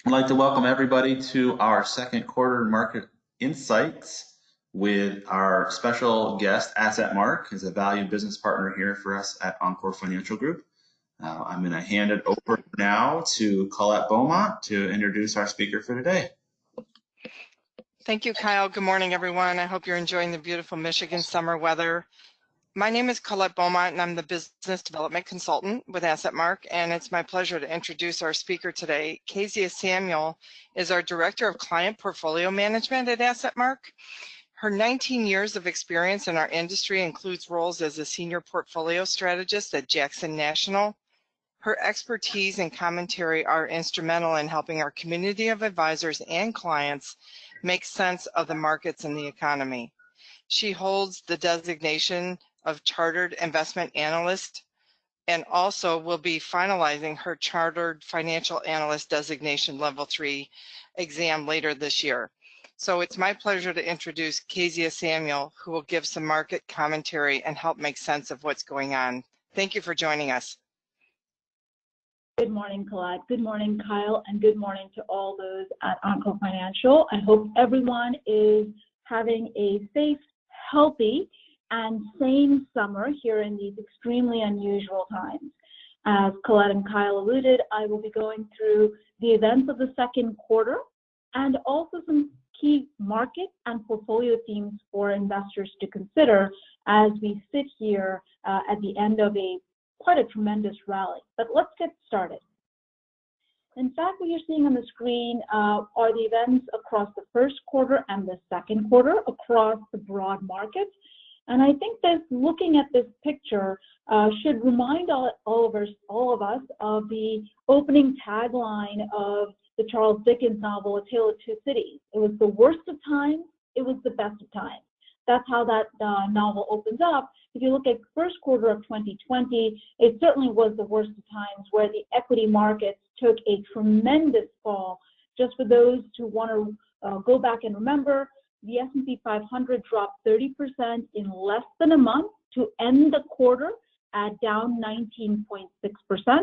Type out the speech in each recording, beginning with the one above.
I'd like to welcome everybody to our second quarter market insights with our special guest, AssetMark, is a valued business partner here for us at Encore Financial Group. I'm going to hand it over now to Colette Beaumont to introduce our speaker for today. Thank you, Kyle. Good morning, everyone. I hope you're enjoying the beautiful Michigan summer weather. My name is Colette Beaumont, and I'm the Business Development Consultant with AssetMark, and it's my pleasure to introduce our speaker today. Kezia Samuel is our Director of Client Portfolio Management at AssetMark. Her 19 years of experience in our industry includes roles as a Senior Portfolio Strategist at Jackson National. Her expertise and commentary are instrumental in helping our community of advisors and clients make sense of the markets and the economy. She holds the designation of Chartered Investment Analyst and also will be finalizing her Chartered Financial Analyst designation Level 3 exam later this year. So it's my pleasure to introduce Kezia Samuel, who will give some market commentary and help make sense of what's going on. Thank you for joining us. Good morning, Colette. Good morning, Kyle, and good morning to all those at Encore Financial. I hope everyone is having a safe, healthy, and sane summer here in these extremely unusual times. As Colette and Kyle alluded, I will be going through the events of the second quarter and also some key market and portfolio themes for investors to consider as we sit here at the end of quite a tremendous rally. But let's get started. In fact, what you're seeing on the screen are the events across the first quarter and the second quarter across the broad markets. And I think that looking at this picture should remind all of us of the opening tagline of the Charles Dickens novel, A Tale of Two Cities. It was the worst of times, it was the best of times. That's how that novel opens up. If you look at first quarter of 2020, it certainly was the worst of times, where the equity markets took a tremendous fall. Just for those who want to go back and remember, the S&P 500 dropped 30% in less than a month to end the quarter at down 19.6%.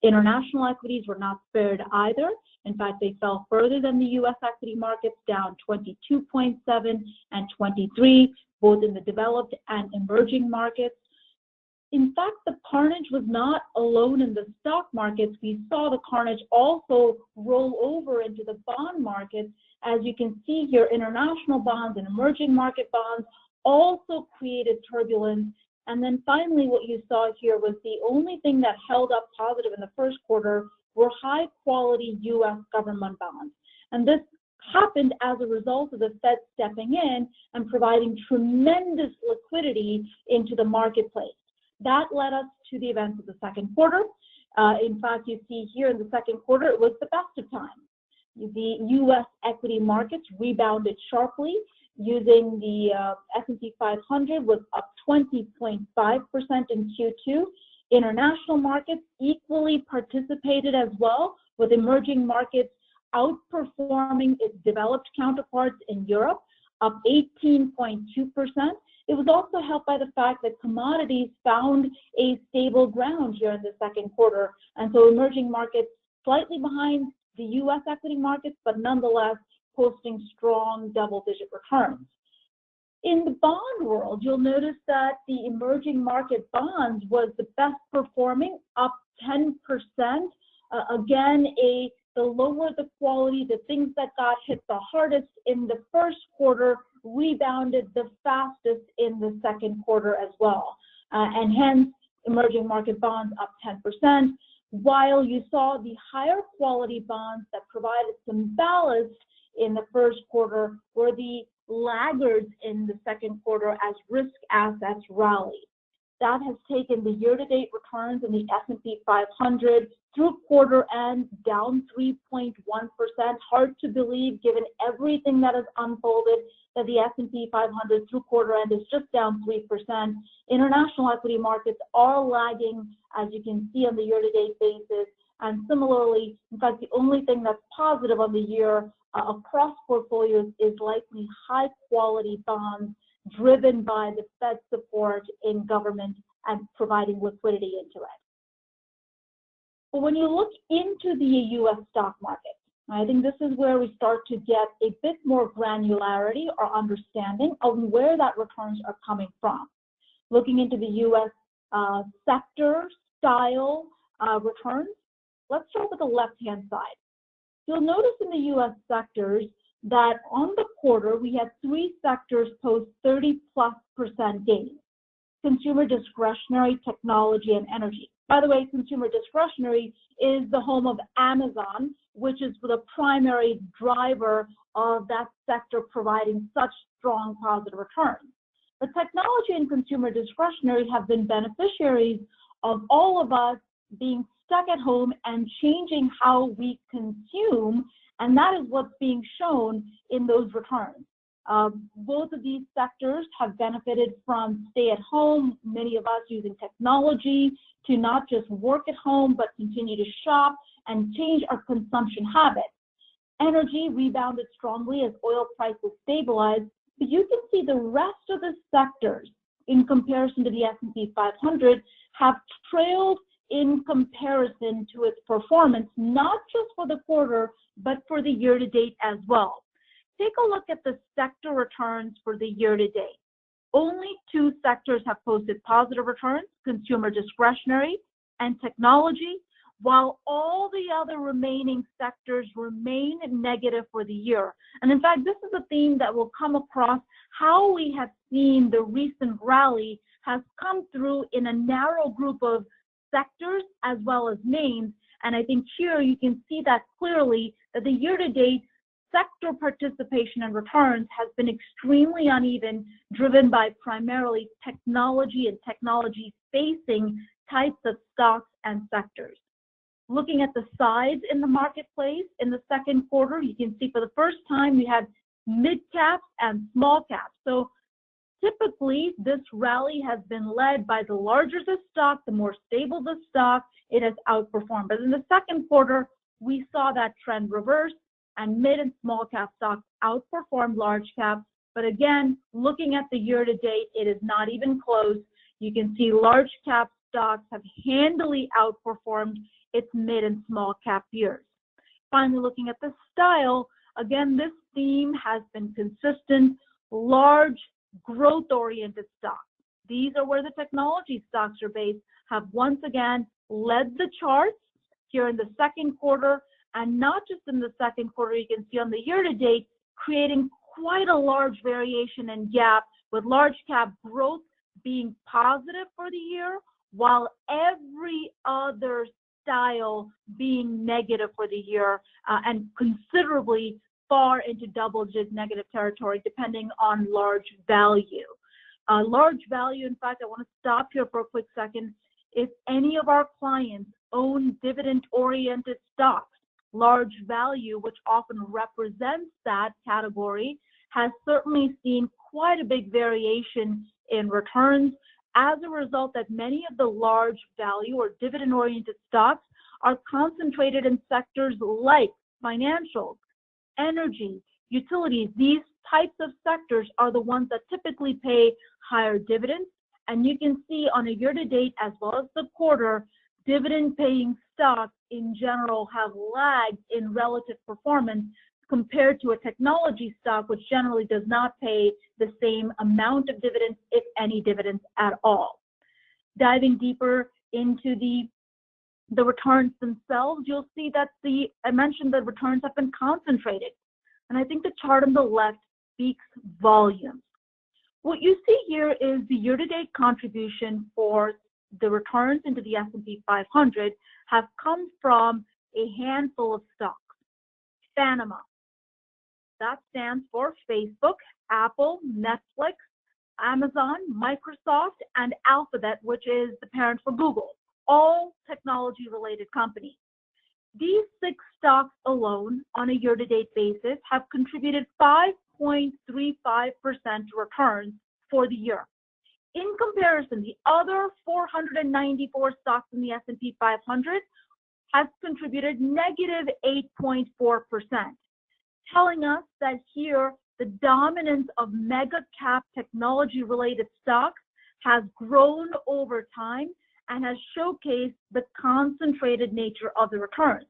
International equities were not spared either. In fact, they fell further than the U.S. equity markets, down 22.7 and 23, both in the developed and emerging markets. In fact, the carnage was not alone in the stock markets. We saw the carnage also roll over into the bond markets. As you can see here, international bonds and emerging market bonds also created turbulence. And then finally, what you saw here was the only thing that held up positive in the first quarter were high-quality U.S. government bonds. And this happened as a result of the Fed stepping in and providing tremendous liquidity into the marketplace. That led us to the events of the second quarter. In fact, you see here in the second quarter, it was the best of times. The U.S. equity markets rebounded sharply, using the S&P 500 was up 20.5% in Q2. International markets equally participated as well, with emerging markets outperforming its developed counterparts in Europe, up 18.2%. It was also helped by the fact that commodities found a stable ground here in the second quarter. And so emerging markets slightly behind the U.S. equity markets, but nonetheless posting strong double-digit returns. In the bond world, you'll notice that the emerging market bonds was the best performing, up 10%. Again, the lower the quality, the things that got hit the hardest in the first quarter rebounded the fastest in the second quarter as well. And hence, emerging market bonds up 10%, while you saw the higher quality bonds that provided some ballast in the first quarter were the laggards in the second quarter as risk assets rallied. That has taken the year-to-date returns in the S&P 500 through quarter end down 3.1%. Hard to believe, given everything that has unfolded, that the S&P 500 through quarter end is just down 3%. International equity markets are lagging, as you can see on the year-to-date basis. And similarly, in fact, the only thing that's positive on the year across portfolios is likely high-quality bonds driven by the Fed support in government and providing liquidity into it. But when you look into the U.S. stock market, I think this is where we start to get a bit more granularity or understanding of where that returns are coming from. Looking into the U.S. Sector style returns, let's start with the left-hand side. You'll notice in the U.S. sectors that on the quarter, we had 3 sectors post 30+% gains: consumer discretionary, technology, and energy. By the way, consumer discretionary is the home of Amazon, which is the primary driver of that sector providing such strong positive returns. But technology and consumer discretionary have been beneficiaries of all of us being stuck at home and changing how we consume, and that is what's being shown in those returns. Both of these sectors have benefited from stay at home, many of us using technology to not just work at home, but continue to shop and change our consumption habits. Energy rebounded strongly as oil prices stabilized, but you can see the rest of the sectors in comparison to the S&P 500 have trailed in comparison to its performance, not just for the quarter, but for the year to date as well. Take a look at the sector returns for the year to date. Only 2 sectors have posted positive returns: consumer discretionary and technology, while all the other remaining sectors remain negative for the year. And in fact, this is a theme that will come across how we have seen the recent rally has come through in a narrow group of sectors as well as names. And I think here you can see that clearly that the year-to-date sector participation and returns has been extremely uneven, driven by primarily technology and technology-facing types of stocks and sectors. Looking at the size in the marketplace in the second quarter, you can see for the first time we had mid-caps and small caps. So typically, this rally has been led by the larger the stock, the more stable the stock, it has outperformed. But in the second quarter, we saw that trend reverse, and mid and small cap stocks outperformed large cap. But again, looking at the year to date, it is not even close. You can see large cap stocks have handily outperformed its mid and small cap peers. Finally, looking at the style, again, this theme has been consistent: large growth-oriented stocks. These are where the technology stocks are based, have once again led the charts here in the second quarter, and not just in the second quarter, you can see on the year-to-date, creating quite a large variation and gap, with large cap growth being positive for the year, while every other style being negative for the year, and considerably far into double-digit negative territory, depending on large value. Large value, in fact, I want to stop here for a quick second. If any of our clients own dividend-oriented stocks, large value, which often represents that category, has certainly seen quite a big variation in returns as a result that many of the large value or dividend-oriented stocks are concentrated in sectors like financials, energy, utilities. These types of sectors are the ones that typically pay higher dividends, and you can see on a year-to-date as well as the quarter, dividend-paying stocks in general have lagged in relative performance compared to a technology stock, which generally does not pay the same amount of dividends, if any dividends at all. Diving deeper into the returns themselves, you'll see that I mentioned the returns have been concentrated. And I think the chart on the left speaks volumes. What you see here is the year-to-date contribution for the returns into the S&P 500 have come from a handful of stocks. FINRA, that stands for Facebook, Apple, Netflix, Amazon, Microsoft, and Alphabet, which is the parent for Google, all technology-related companies. These 6 stocks alone on a year-to-date basis have contributed 5.35% returns for the year. In comparison, the other 494 stocks in the S&P 500 has contributed negative 8.4%, telling us that here the dominance of mega cap technology-related stocks has grown over time and has showcased the concentrated nature of the returns.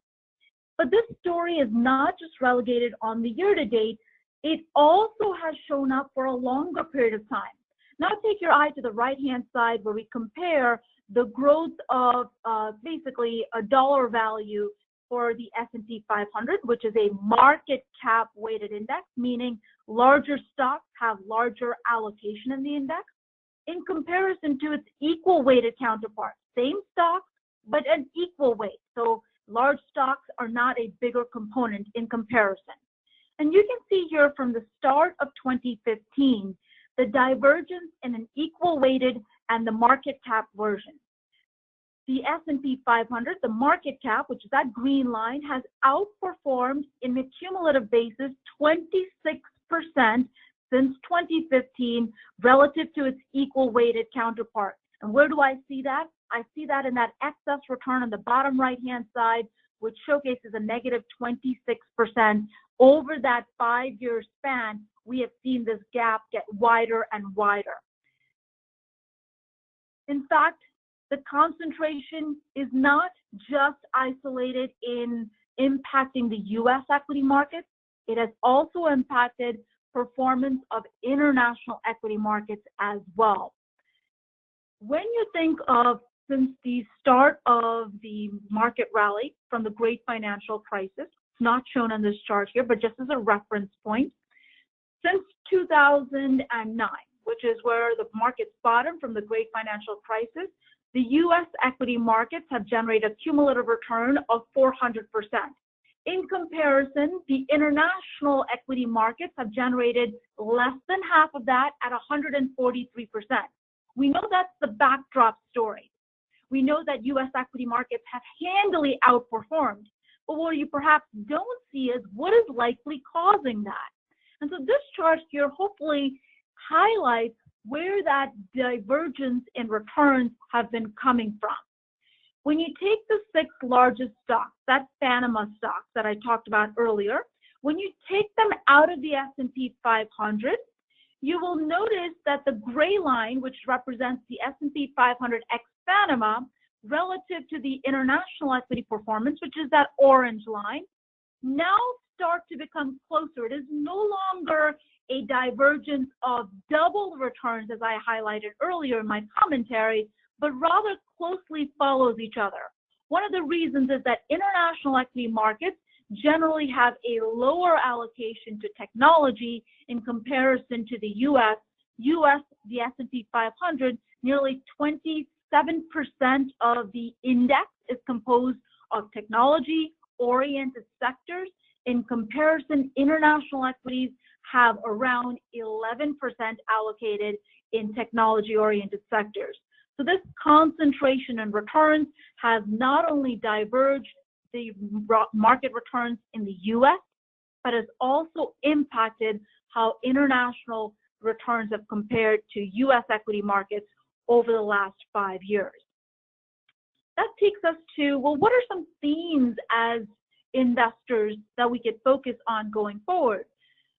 But this story is not just relegated on the year-to-date. It also has shown up for a longer period of time. Now take your eye to the right-hand side where we compare the growth of basically a dollar value for the S&P 500, which is a market cap weighted index, meaning larger stocks have larger allocation in the index, in comparison to its equal weighted counterpart. Same stocks, but an equal weight. So large stocks are not a bigger component in comparison. And you can see here from the start of 2015, the divergence in an equal weighted and the market cap version. The S&P 500, the market cap, which is that green line, has outperformed in a cumulative basis 26% since 2015 relative to its equal weighted counterpart. And where do I see that? I see that in that excess return on the bottom right-hand side, which showcases a negative 26%. Over that 5-year span, we have seen this gap get wider and wider. In fact, the concentration is not just isolated in impacting the U.S. equity markets. It has also impacted performance of international equity markets as well. When you think of, since the start of the market rally from the great financial crisis, it's not shown on this chart here, but just as a reference point, since 2009, which is where the markets bottomed from the great financial crisis, the U.S. equity markets have generated a cumulative return of 400%. In comparison, the international equity markets have generated less than half of that at 143%. We know that's the backdrop story. We know that U.S. equity markets have handily outperformed, but what you perhaps don't see is what is likely causing that. And so this chart here hopefully highlights where that divergence in returns have been coming from. When you take the 6 largest stocks, that's Panama stocks that I talked about earlier, when you take them out of the S&P 500, you will notice that the gray line, which represents the S&P 500 ex Panama, relative to the international equity performance, which is that orange line, now start to become closer. It is no longer a divergence of double returns, as I highlighted earlier in my commentary, but rather closely follows each other. One of the reasons is that international equity markets generally have a lower allocation to technology in comparison to the U.S. The S&P 500, nearly 27% of the index is composed of technology-oriented sectors. In comparison, international equities have around 11% allocated in technology-oriented sectors. So this concentration in returns has not only diverged the market returns in the U.S., but has also impacted how international returns have compared to U.S. equity markets over the last 5 years. That takes us to, well, what are some themes as investors that we could focus on going forward?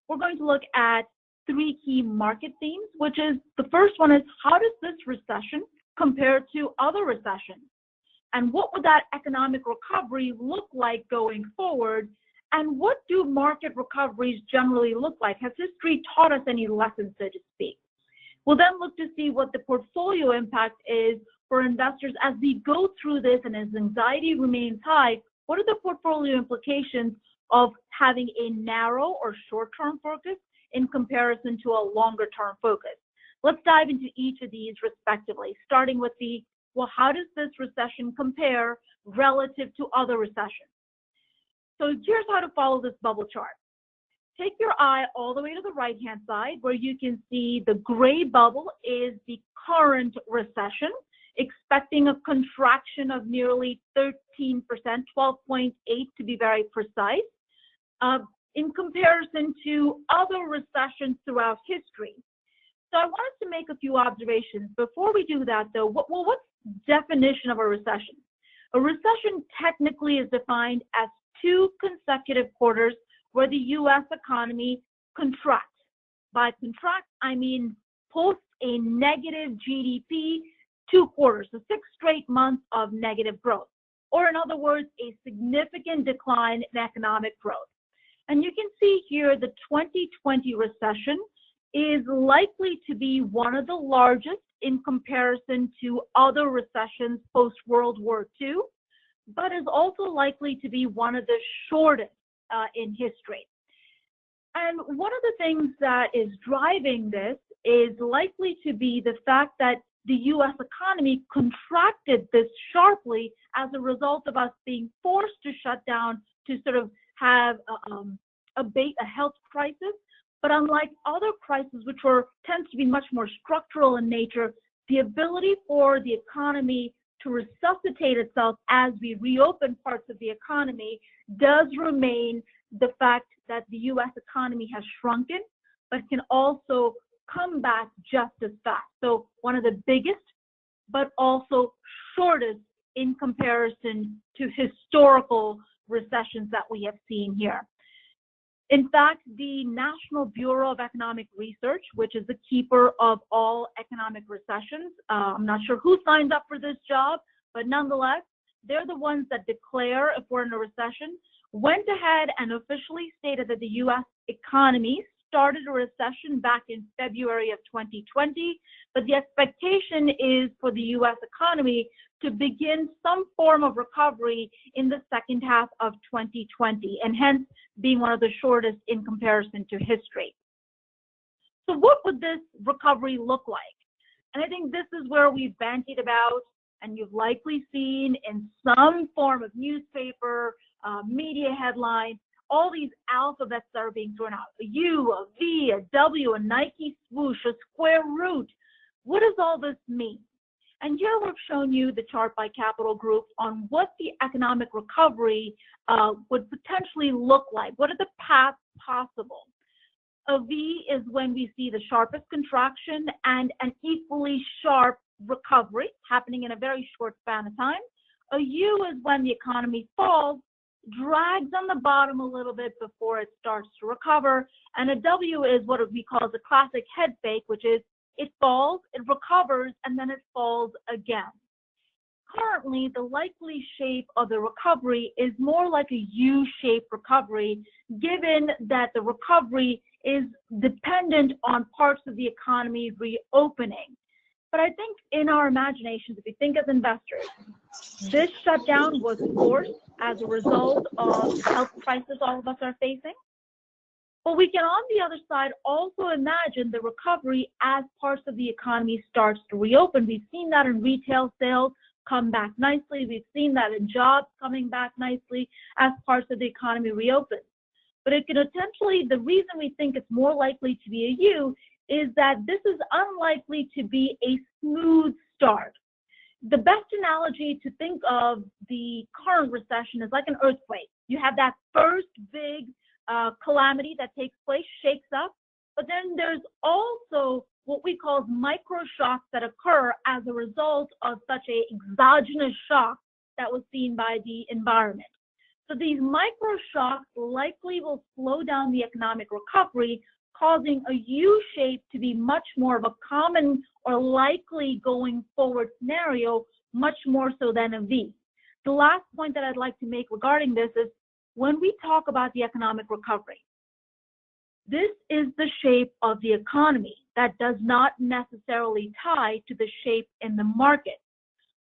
We're going to look at 3 key market themes, which is, the first one is, how does this recession compare to other recessions? And what would that economic recovery look like going forward? And what do market recoveries generally look like? Has history taught us any lessons, so to speak? We'll then look to see what the portfolio impact is for investors as we go through this, and as anxiety remains high, what are the portfolio implications of having a narrow or short-term focus in comparison to a longer-term focus? Let's dive into each of these respectively, starting with the, well, how does this recession compare relative to other recessions? So here's how to follow this bubble chart. Take your eye all the way to the right-hand side where you can see the gray bubble is the current recession, expecting a contraction of nearly 13%, 12.8 to be very precise, in comparison to other recessions throughout history. So I wanted to make a few observations. Before we do that, though, what's the definition of a recession? A recession technically is defined as 2 consecutive quarters where the U.S. economy contracts. By contract, I mean posts a negative GDP 2 quarters, so 6 straight months of negative growth. or in other words, a significant decline in economic growth. And you can see here the 2020 recession is likely to be one of the largest in comparison to other recessions post-World War II, but is also likely to be one of the shortest in history. And one of the things that is driving this is likely to be the fact that the U.S. economy contracted this sharply as a result of us being forced to shut down to sort of have abate a health crisis. But unlike other crises, which tends to be much more structural in nature, the ability for the economy to resuscitate itself as we reopen parts of the economy does remain the fact that the U.S. economy has shrunken, but can also come back just as fast. So one of the biggest, but also shortest in comparison to historical recessions that we have seen here. In fact, the National Bureau of Economic Research, which is the keeper of all economic recessions, I'm not sure who signs up for this job, but nonetheless, they're the ones that declare if we're in a recession, went ahead and officially stated that the U.S. economy started a recession back in February of 2020, but the expectation is for the U.S. economy to begin some form of recovery in the second half of 2020, and hence being one of the shortest in comparison to history. So what would this recovery look like? And I think this is where we've bandied about, and you've likely seen in some form of newspaper, media headline, all these alphabets that are being thrown out, a U, a V, a W, a Nike swoosh, a square root. What does all this mean? And here we've shown you the chart by Capital Group on what the economic recovery would potentially look like. What are the paths possible? A V is when we see the sharpest contraction and an equally sharp recovery happening in a very short span of time. A U is when the economy falls, drags on the bottom a little bit before it starts to recover. And a W is what we call the classic head fake, which is it falls, it recovers, and then it falls again. Currently, the likely shape of the recovery is more like a U-shaped recovery, given that the recovery is dependent on parts of the economy reopening. But I think in our imaginations, if we think as investors, this shutdown was forced as a result of the health crisis all of us are facing. But we can, on the other side, also imagine the recovery as parts of the economy starts to reopen. We've seen that in retail sales come back nicely. We've seen that in jobs coming back nicely as parts of the economy reopen. But it could potentially, the reason we think it's more likely to be a U is that this is unlikely to be a smooth start. The best analogy to think of the current recession is like an earthquake. You have that first big calamity that takes place, shakes up, but then there's also what we call micro shocks that occur as a result of such a exogenous shock that was seen by the environment. So these micro shocks likely will slow down the economic recovery, causing a U shape to be much more of a common or likely going forward scenario, much more so than a V. The last point that I'd like to make regarding this is when we talk about the economic recovery, this is the shape of the economy that does not necessarily tie to the shape in the market.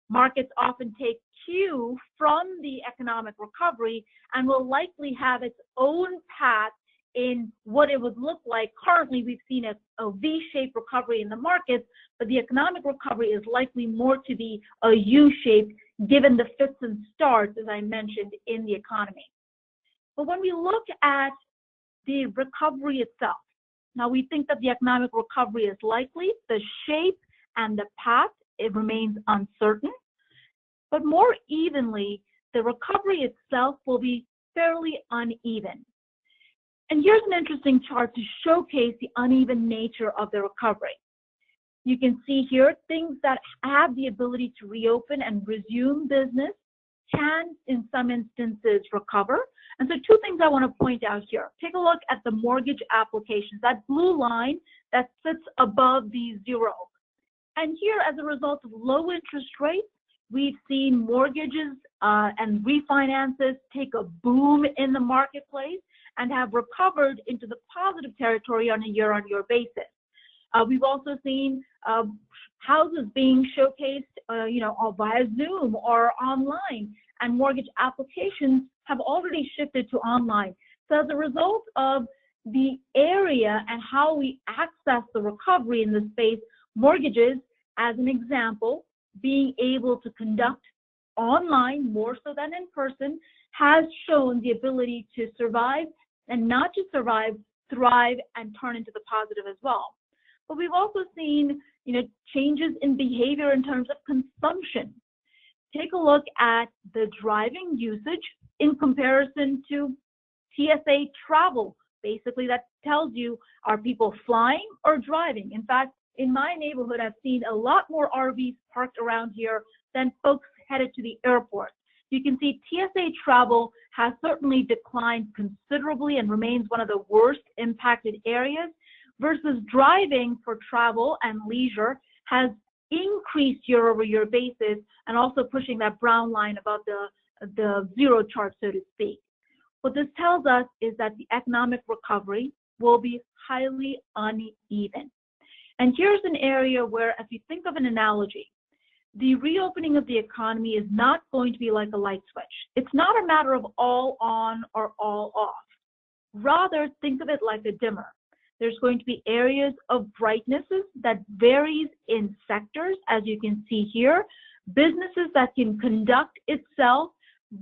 Markets often take cue from the economic recovery and will likely have its own path in what it would look like. Currently, we've seen a V-shaped recovery in the markets, but the economic recovery is likely more to be a U-shape given the fits and starts, as I mentioned, in the economy. But when we look at the recovery itself, now we think that the economic recovery is likely. The shape and the path, it remains uncertain. But more evenly, the recovery itself will be fairly uneven. And here's an interesting chart to showcase the uneven nature of the recovery. You can see here things that have the ability to reopen and resume business can, in some instances, recover. And so two things I want to point out here. Take a look at the mortgage applications, that blue line that sits above the zero. And here, as a result of low interest rates, We've seen mortgages and refinances take a boom in the marketplace and have recovered into the positive territory on a year-on-year basis. We've also seen houses being showcased, via Zoom or online, and mortgage applications have already shifted to online. So as a result of the area and how we access the recovery in this space, mortgages, as an example, being able to conduct online more so than in person, has shown the ability to survive, and not just survive, thrive, and turn into the positive as well. But we've also seen, changes in behavior in terms of consumption. Take a look at the driving usage in comparison to TSA travel. Basically, that tells you, are people flying or driving? In fact, in my neighborhood, I've seen a lot more RVs parked around here than folks headed to the airport. You can see TSA travel has certainly declined considerably and remains one of the worst impacted areas, versus driving for travel and leisure has increased year-over-year basis, and also pushing that brown line above the zero chart, so to speak. What this tells us is that the economic recovery will be highly uneven. And here's an area where, if you think of an analogy, the reopening of the economy is not going to be like a light switch. It's not a matter of all on or all off. Rather, think of it like a dimmer. There's going to be areas of brightnesses that varies in sectors, as you can see here. Businesses that can conduct itself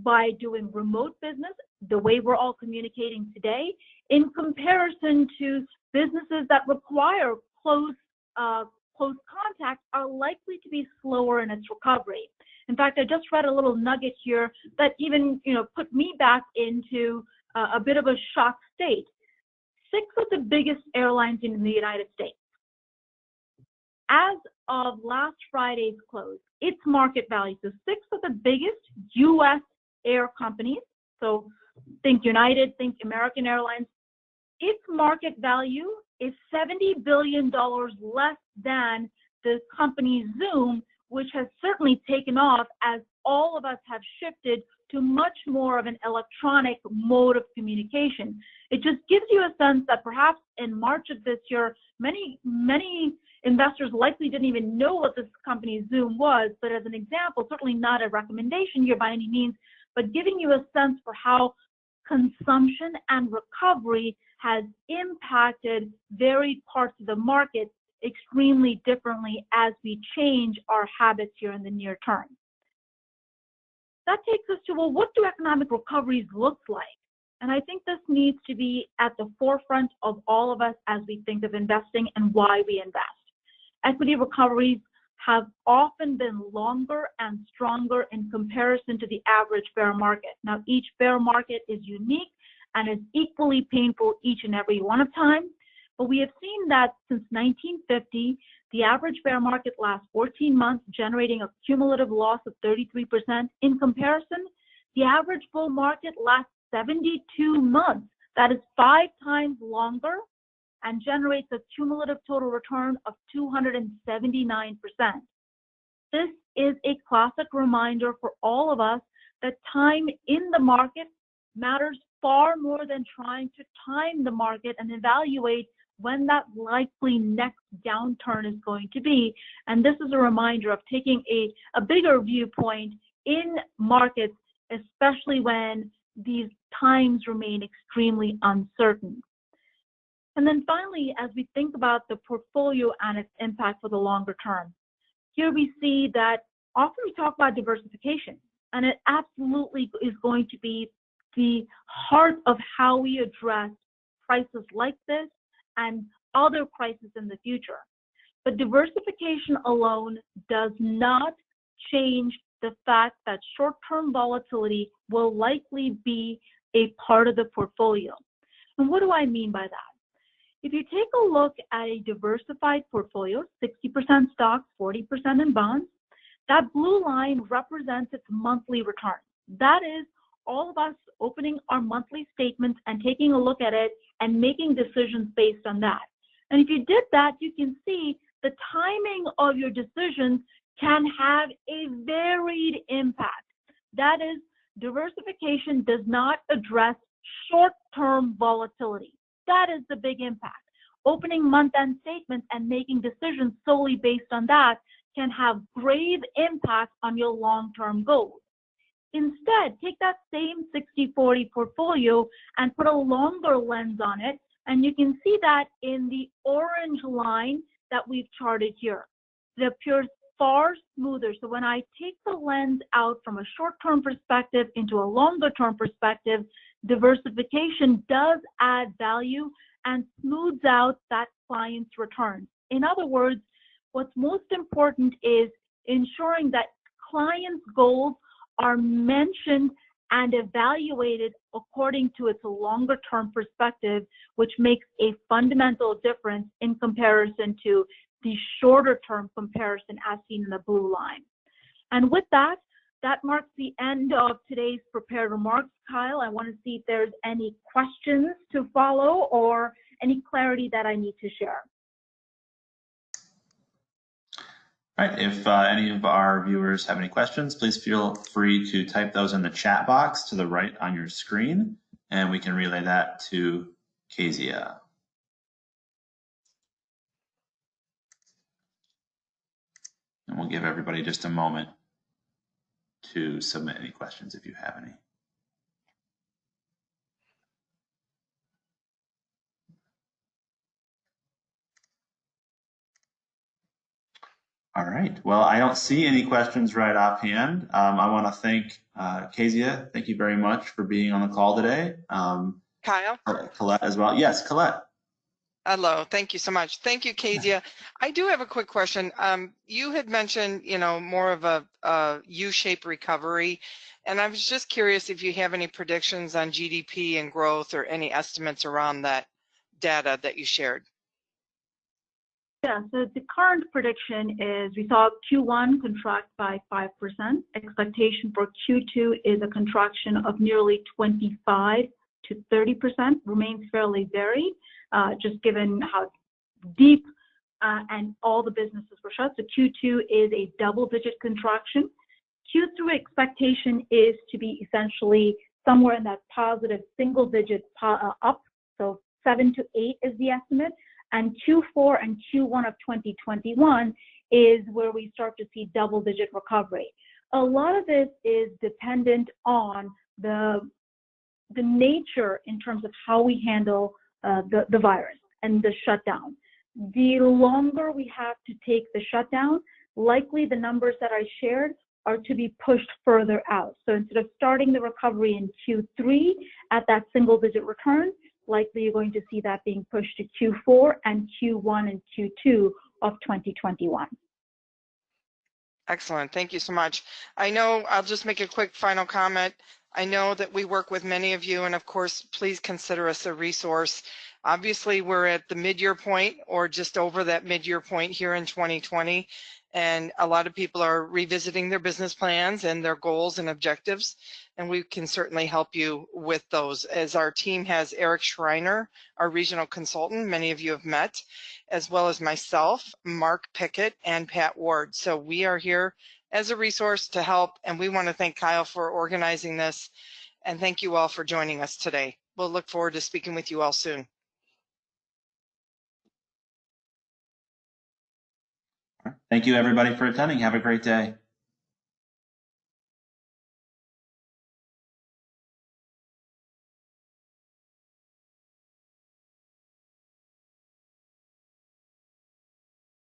by doing remote business, the way we're all communicating today, in comparison to businesses that require close contact, are likely to be slower in its recovery. In fact, I just read a little nugget here that even put me back into a bit of a shock state. 6 of the biggest airlines in the United States, as of last Friday's close, its market value, so 6 of the biggest U.S. air companies, so think United, think American Airlines, its market value is $70 billion less than the company Zoom, which has certainly taken off as all of us have shifted to much more of an electronic mode of communication. It just gives you a sense that perhaps in March of this year, many investors likely didn't even know what this company Zoom was, but as an example, certainly not a recommendation here by any means, but giving you a sense for how consumption and recovery has impacted varied parts of the market extremely differently as we change our habits here in the near term. That takes us to, well, what do economic recoveries look like? And I think this needs to be at the forefront of all of us as we think of investing and why we invest. Equity recoveries have often been longer and stronger in comparison to the average bear market. Now, each bear market is unique and is equally painful each and every one of time, but we have seen that since 1950, the average bear market lasts 14 months, generating a cumulative loss of 33%. In comparison, the average bull market lasts 72 months. That is 5 times longer and generates a cumulative total return of 279%. This is a classic reminder for all of us that time in the market matters far more than trying to time the market and evaluate when that likely next downturn is going to be. And this is a reminder of taking a bigger viewpoint in markets, especially when these times remain extremely uncertain. And then finally, as we think about the portfolio and its impact for the longer term, here we see that often we talk about diversification, and it absolutely is going to be the heart of how we address crises like this and other crises in the future. But diversification alone does not change the fact that short-term volatility will likely be a part of the portfolio. And what do I mean by that? If you take a look at a diversified portfolio, 60% stocks, 40% in bonds, that blue line represents its monthly return. That is all of us opening our monthly statements and taking a look at it and making decisions based on that. And if you did that, you can see the timing of your decisions can have a varied impact. That is, diversification does not address short-term volatility. That is the big impact. Opening month-end statements and making decisions solely based on that can have grave impact on your long-term goals. Instead, take that same 60-40 portfolio and put a longer lens on it, and you can see that in the orange line that we've charted here. It appears far smoother. So when I take the lens out from a short-term perspective into a longer-term perspective, diversification does add value and smooths out that client's returns. In other words, what's most important is ensuring that clients' goals are mentioned and evaluated according to its longer-term perspective, which makes a fundamental difference in comparison to the shorter-term comparison as seen in the blue line. And with that, that marks the end of today's prepared remarks. Kyle, I want to see if there's any questions to follow or any clarity that I need to share. All right, if any of our viewers have any questions, please feel free to type those in the chat box to the right on your screen, and we can relay that to Kezia. And we'll give everybody just a moment to submit any questions if you have any. All right, well, I don't see any questions right offhand. I want to thank Kezia. Thank you very much for being on the call today. Kyle? Colette as well. Yes, Colette. Hello, thank you so much. Thank you, Kezia. I do have a quick question. You had mentioned, more of a U-shaped recovery, and I was just curious if you have any predictions on GDP and growth or any estimates around that data that you shared. Yeah, so the current prediction is we saw Q1 contract by 5%. Expectation for Q2 is a contraction of nearly 25 to 30%, remains fairly varied, just given how deep and all the businesses were shut. So Q2 is a double-digit contraction. Q3 expectation is to be essentially somewhere in that positive single-digit up, so 7 to 8 is the estimate. And Q4 and Q1 of 2021 is where we start to see double-digit recovery. A lot of this is dependent on the nature in terms of how we handle the virus and the shutdown. The longer we have to take the shutdown, likely the numbers that I shared are to be pushed further out. So instead of starting the recovery in Q3 at that single-digit return, likely you're going to see that being pushed to Q4 and Q1 and Q2 of 2021. Excellent. Thank you so much. I know I'll just make a quick final comment. I know that we work with many of you, and of course, please consider us a resource. Obviously, we're at the mid-year point or just over that mid-year point here in 2020, and a lot of people are revisiting their business plans and their goals and objectives, and we can certainly help you with those, as our team has Eric Schreiner, our regional consultant, many of you have met, as well as myself, Mark Pickett, and Pat Ward. So we are here as a resource to help, and we want to thank Kyle for organizing this, and thank you all for joining us today. We'll look forward to speaking with you all soon. Thank you, everybody, for attending. Have a great day.